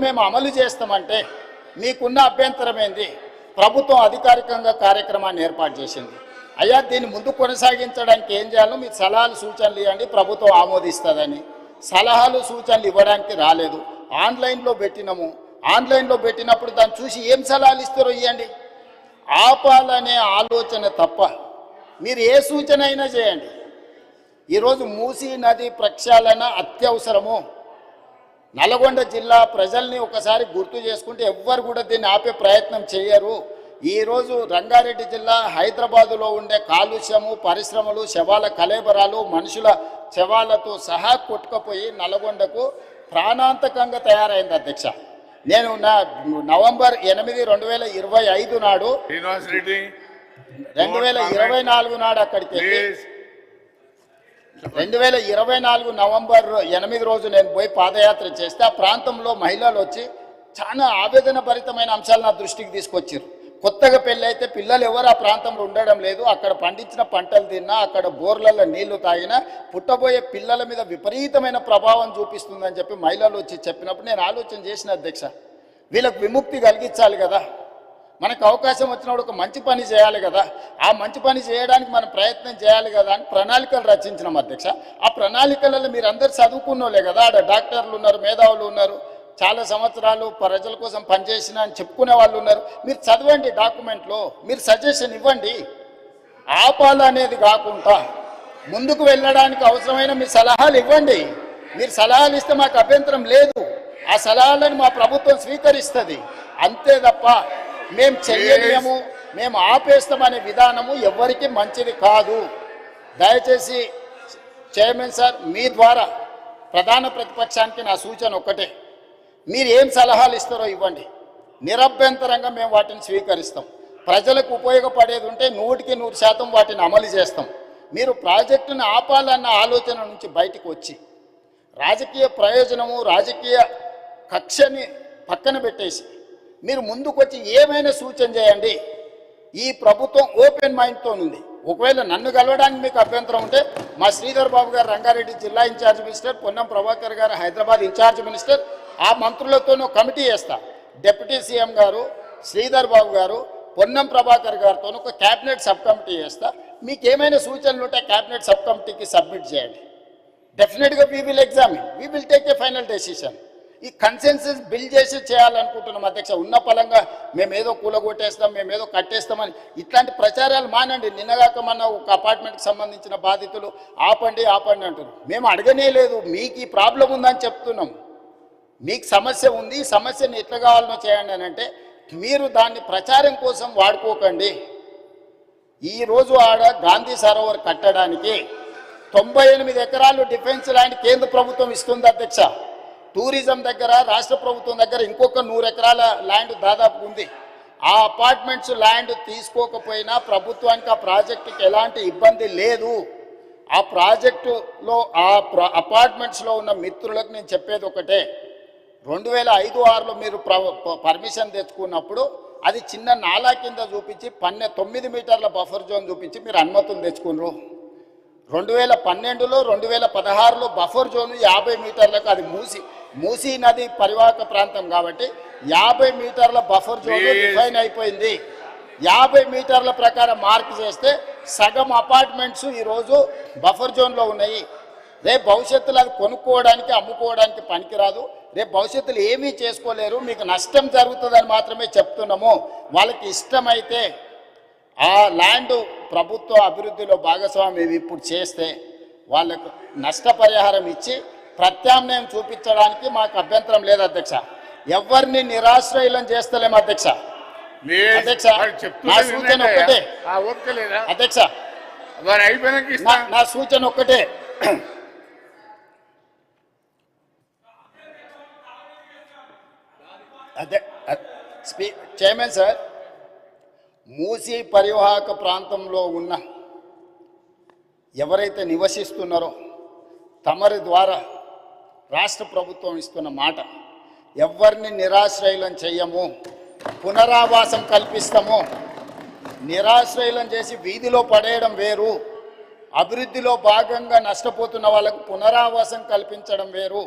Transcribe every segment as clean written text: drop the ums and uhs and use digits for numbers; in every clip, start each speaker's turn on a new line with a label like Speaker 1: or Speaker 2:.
Speaker 1: మేము అమలు చేస్తామంటే మీకున్న అభ్యంతరం ఏంది? ప్రభుత్వం అధికారికంగా కార్యక్రమాన్ని ఏర్పాటు చేసింది. అయ్యా దీన్ని ముందు కొనసాగించడానికి ఏం చేయాలో మీరు సలహాలు సూచనలు ఇవ్వండి, ప్రభుత్వం ఆమోదిస్తుందని. సలహాలు సూచనలు ఇవ్వడానికి రాలేదు. ఆన్లైన్లో పెట్టినాము. ఆన్లైన్లో పెట్టినప్పుడు దాన్ని చూసి ఏం సలహాలు ఇస్తారో ఇవ్వండి. ఆపాలనే ఆలోచన తప్ప మీరు ఏ సూచన అయినా చేయండి. ఈరోజు మూసీ నది ప్రక్షాళన అత్యవసరము. నల్గొండ జిల్లా ప్రజల్ని ఒకసారి గుర్తు చేసుకుంటే ఎవ్వరు కూడా దీన్ని ఆపే ప్రయత్నం చేయరు. ఈరోజు రంగారెడ్డి జిల్లా హైదరాబాదులో ఉండే కాలుష్యము, పరిశ్రమలు, శవాల కలేబరాలు, మనుషుల శవాలతో సహా కొట్టుకుపోయి నల్గొండకు ప్రాణాంతకంగా తయారైంది అధ్యక్ష. నేను నవంబర్ 8, 2025 నాడు 2024 నాడు అక్కడికి వెళ్ళి 2024 నవంబర్ 8 రోజు నేను పోయి పాదయాత్ర చేస్తే ఆ ప్రాంతంలో మహిళలు వచ్చి చాలా ఆవేదన భరితమైన అంశాలు నా దృష్టికి తీసుకొచ్చారు. కొత్తగా పెళ్ళి అయితే పిల్లలు ఎవరు ఆ ప్రాంతంలో ఉండడం లేదు. అక్కడ పండించిన పంటలు తిన్నా, అక్కడ బోర్లలో నీళ్లు తాగినా పుట్టబోయే పిల్లల మీద విపరీతమైన ప్రభావం చూపిస్తుందని చెప్పి మహిళలు వచ్చి చెప్పినప్పుడు నేను ఆలోచన చేసిన అధ్యక్ష, వీళ్ళకు విముక్తి కలిగించాలి కదా, మనకు అవకాశం వచ్చినప్పుడు ఒక మంచి పని చేయాలి కదా, ఆ మంచి పని చేయడానికి మనం ప్రయత్నం చేయాలి కదా అని ప్రణాళికలు రచించినాం అధ్యక్ష. ఆ ప్రణాళికలలో మీరు అందరు చదువుకున్నోలే కదా, ఆడ డాక్టర్లు ఉన్నారు, మేధావులు ఉన్నారు, చాలా సంవత్సరాలు ప్రజల కోసం పనిచేసిన అని చెప్పుకునే వాళ్ళు ఉన్నారు. మీరు చదవండి, డాక్యుమెంట్లో మీరు సజెషన్ ఇవ్వండి. ఆపాలనేది కాకుండా ముందుకు వెళ్ళడానికి అవసరమైన మీ సలహాలు ఇవ్వండి. మీరు సలహాలు ఇస్తే మాకు అభ్యంతరం లేదు. ఆ సలహాలను మా ప్రభుత్వం స్వీకరిస్తుంది. అంతే తప్ప మేము చెయ్యలేము, మేము ఆపేస్తామనే విధానము ఎవరికి మంచిది కాదు. దయచేసి చైర్మన్ సార్, మీ ద్వారా ప్రధాన ప్రతిపక్షానికి నా సూచన ఒక్కటే, మీరు ఏం సలహాలు ఇస్తారో ఇవ్వండి. నిరభ్యంతరంగా మేము వాటిని స్వీకరిస్తాం. ప్రజలకు ఉపయోగపడేది ఉంటే 100% వాటిని అమలు చేస్తాం. మీరు ప్రాజెక్టును ఆపాలన్న ఆలోచన నుంచి బయటకు వచ్చి రాజకీయ ప్రయోజనము, రాజకీయ కక్షని పక్కన పెట్టేసి మీరు ముందుకు వచ్చి ఏమైనా సూచన చేయండి. ఈ ప్రభుత్వం ఓపెన్ మైండ్తో ఉంది. ఒకవేళ నన్ను కలవడానికి మీకు అభ్యంతరం ఉంటే మా శ్రీధర్ బాబు గారు రంగారెడ్డి జిల్లా ఇన్ఛార్జ్ మినిస్టర్, పొన్నం ప్రభాకర్ గారు హైదరాబాద్ ఇన్ఛార్జ్ మినిస్టర్, ఆ మంత్రులతోనూ కమిటీ వేస్తా. డిప్యూటీ సీఎం గారు, శ్రీధర్ బాబు గారు, పొన్నం ప్రభాకర్ గారితో ఒక క్యాబినెట్ సబ్ కమిటీ వేస్తా. మీకు ఏమైనా సూచనలు ఉంటే క్యాబినెట్ సబ్ కమిటీకి సబ్మిట్ చేయండి. డెఫినెట్గా we will examine, we will take a final decision. ఈ కన్సెన్సస్ బిల్డ్ చేసి చేయాలనుకుంటున్నాం అధ్యక్ష. ఉన్న పలంగా మేమేదో కూలగొట్టేస్తాం, మేమేదో కట్టేస్తామని ఇట్లాంటి ప్రచారాలు మానండి. నిన్నగాక మన ఒక అపార్ట్మెంట్కి సంబంధించిన బాధితులు ఆపండి ఆపండి అంటున్నారు. మేము అడగనే లేదు, మీకు ఈ ప్రాబ్లం ఉందని చెప్తున్నాం. మీకు సమస్య ఉంది, ఈ సమస్యను ఎట్లా కావాలనో చేయండి అని అంటే మీరు దాన్ని ప్రచారం కోసం వాడుకోకండి. ఈరోజు ఆడ గాంధీ సరోవర్ కట్టడానికి 98 ఎకరాలు డిఫెన్స్ ల్యాండ్ కేంద్ర ప్రభుత్వం ఇస్తుంది అధ్యక్ష. టూరిజం దగ్గర రాష్ట్ర ప్రభుత్వం దగ్గర ఇంకొక 100 ఎకరాల ల్యాండ్ దాదాపు ఉంది. ఆ అపార్ట్మెంట్స్ ల్యాండ్ తీసుకోకపోయినా ప్రభుత్వానికి ఆ ప్రాజెక్టుకి ఎలాంటి ఇబ్బంది లేదు. ఆ ప్రాజెక్టులో అపార్ట్మెంట్స్లో ఉన్న మిత్రులకు నేను చెప్పేది ఒకటే, 2005-06లో మీరు పర్మిషన్ తెచ్చుకున్నప్పుడు అది చిన్న నాలా కింద చూపించి 9 మీటర్ల బఫర్ జోన్ చూపించి మీరు అనుమతులు తెచ్చుకున్నారు. 2012లో 2016లో బఫర్ జోన్ 50 మీటర్లకు, అది మూసీ నది పరివాహక ప్రాంతం కాబట్టి 50 మీటర్ల బఫర్ జోన్ డిఫైన్ అయిపోయింది. 50 మీటర్ల ప్రకారం మార్క్ చేస్తే సగం అపార్ట్మెంట్స్ ఈరోజు బఫర్ జోన్లో ఉన్నాయి. రేపు భవిష్యత్తులో అది కొనుక్కోవడానికి, అమ్ముకోవడానికి పనికిరాదు. రేపు భవిష్యత్తులో ఏమీ చేసుకోలేరు, మీకు నష్టం జరుగుతుందని మాత్రమే చెప్తున్నాము. వాళ్ళకి ఇష్టమైతే ఆ ల్యాండ్ ప్రభుత్వ అభివృద్ధిలో భాగస్వామ్యం ఇప్పుడు చేస్తే వాళ్ళకు నష్టపరిహారం ఇచ్చి ప్రత్యామ్నాయం చూపించడానికి మాకు అభ్యంతరం లేదు అధ్యక్ష. ఎవరిని నిరాశ్రయులం చేస్తలేము అధ్యక్ష. నా సూచన ఒక్కటే అధ్యక్ష, నా సూచన ఒక్కటే, అదే చైర్మన్ సార్, మూసీ పరివాహక ప్రాంతంలో ఉన్న ఎవరైతే నివసిస్తున్నారో తమరి ద్వారా రాష్ట్ర ప్రభుత్వం ఇస్తున్న మాట, ఎవరిని నిరాశ్రయులం చెయ్యము, పునరావాసం కల్పిస్తాము. నిరాశ్రయులం చేసి వీధిలో పడేయడం వేరు, అభివృద్ధిలో భాగంగా నష్టపోతున్న వాళ్ళకు పునరావాసం కల్పించడం వేరు.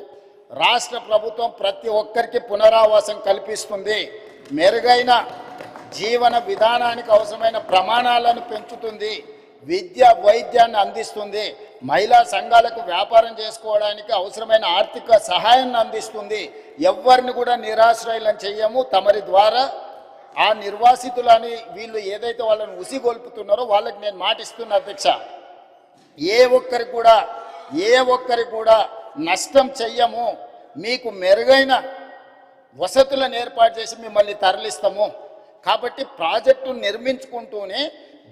Speaker 1: రాష్ట్ర ప్రభుత్వం ప్రతి ఒక్కరికి పునరావాసం కల్పిస్తుంది, మెరుగైన జీవన విధానానికి అవసరమైన ప్రమాణాలను పెంచుతుంది, విద్య వైద్యాన్ని అందిస్తుంది, మహిళా సంఘాలకు వ్యాపారం చేసుకోవడానికి అవసరమైన ఆర్థిక సహాయాన్ని అందిస్తుంది. ఎవరిని కూడా నిరాశ్రయులను చెయ్యము. తమరి ద్వారా ఆ నిర్వాసితులని వీళ్ళు ఏదైతే వాళ్ళని ఉసిగొల్పుతున్నారో వాళ్ళకి నేను మాటిస్తున్నా అధ్యక్ష, ఏ ఒక్కరికి కూడా నష్టం చెయ్యము. మీకు మెరుగైన వసతులను ఏర్పాటు చేసి మిమ్మల్ని తరలిస్తాము. కాబట్టి ప్రాజెక్టు నిర్మించుకుంటూనే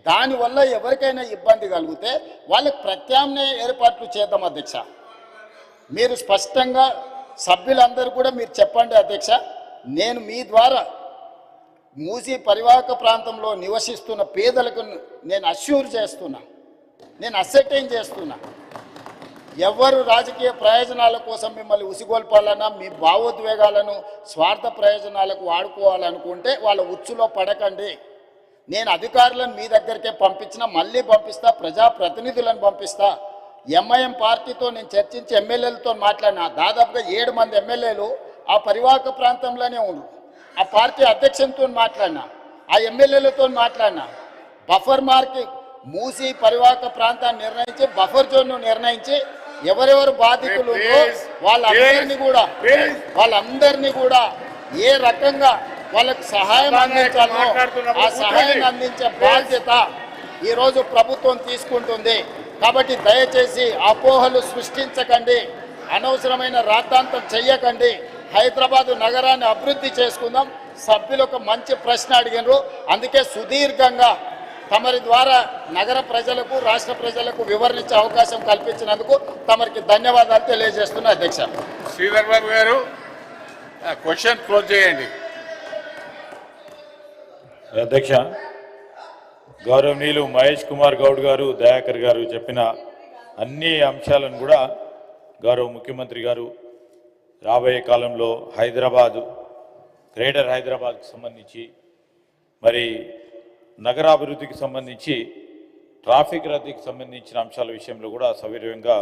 Speaker 1: దానివల్ల ఎవరికైనా ఇబ్బంది కలిగితే వాళ్ళకి ప్రత్యామ్నాయ ఏర్పాట్లు చేద్దాం అధ్యక్ష. మీరు స్పష్టంగా సభ్యులందరూ కూడా మీరు చెప్పండి అధ్యక్ష. నేను మీ ద్వారా మూసీ పరివాహక ప్రాంతంలో నివసిస్తున్న పేదలకు నేను అష్యూర్ చేస్తున్నా, నేను అసెర్టైన్ చేస్తున్నా, ఎవరు రాజకీయ ప్రయోజనాల కోసం మిమ్మల్ని ఉసిగొల్పాలన్నా మీ భావోద్వేగాలను స్వార్థ ప్రయోజనాలకు వాడుకోవాలనుకుంటే వాళ్ళ ఉచ్చులో పడకండి. నేను అధికారులను మీ దగ్గరికే పంపించినా, మళ్ళీ పంపిస్తా, ప్రజాప్రతినిధులను పంపిస్తా. ఎంఐఎం పార్టీతో నేను చర్చించి ఎమ్మెల్యేలతో మాట్లాడినా, దాదాపుగా 7 మంది ఎమ్మెల్యేలు ఆ పరివాహక ప్రాంతంలోనే ఉన్నారు. ఆ పార్టీ అధ్యక్షునితో మాట్లాడినా, ఆ ఎమ్మెల్యేలతో మాట్లాడినా, బఫర్ మార్క్ మూసి పరివాహక ప్రాంతాన్ని నిర్ణయించి బఫర్ జోన్ను నిర్ణయించి ఎవరెవరు బాధితులు వాళ్ళందరినీ కూడా ఏ రకంగా వాళ్ళకి సహాయం అందించాలో ఆ సహాయాన్ని అందించే బాధ్యత ఈరోజు ప్రభుత్వం తీసుకుంటుంది. కాబట్టి దయచేసి అపోహలు సృష్టించకండి, అనవసరమైన రాద్ధాంతం చెయ్యకండి. హైదరాబాదు నగరాన్ని అభివృద్ధి చేసుకుందాం. సభ్యులు ఒక మంచి ప్రశ్న అడిగినారు, అందుకే సుదీర్ఘంగా తమరి ద్వారా నగర ప్రజలకు రాష్ట్ర ప్రజలకు వివరించే అవకాశం కల్పించినందుకు తమరికి ధన్యవాదాలు తెలియజేస్తున్నా అధ్యక్ష.
Speaker 2: శ్రీధర్ బాబు గారు క్వశ్చన్ క్లోజ్ చేయండి.
Speaker 3: అధ్యక్ష, గౌరవనీయులు మహేష్ కుమార్ గౌడ్ గారు, దయాకర్ గారు చెప్పిన అన్ని అంశాలను కూడా గౌరవ ముఖ్యమంత్రి గారు రాబోయే కాలంలో గ్రేటర్ హైదరాబాద్కి సంబంధించి మరి నగరాభివృద్ధికి సంబంధించి ట్రాఫిక్ రద్దీకి సంబంధించిన అంశాల విషయంలో కూడా సవివరంగా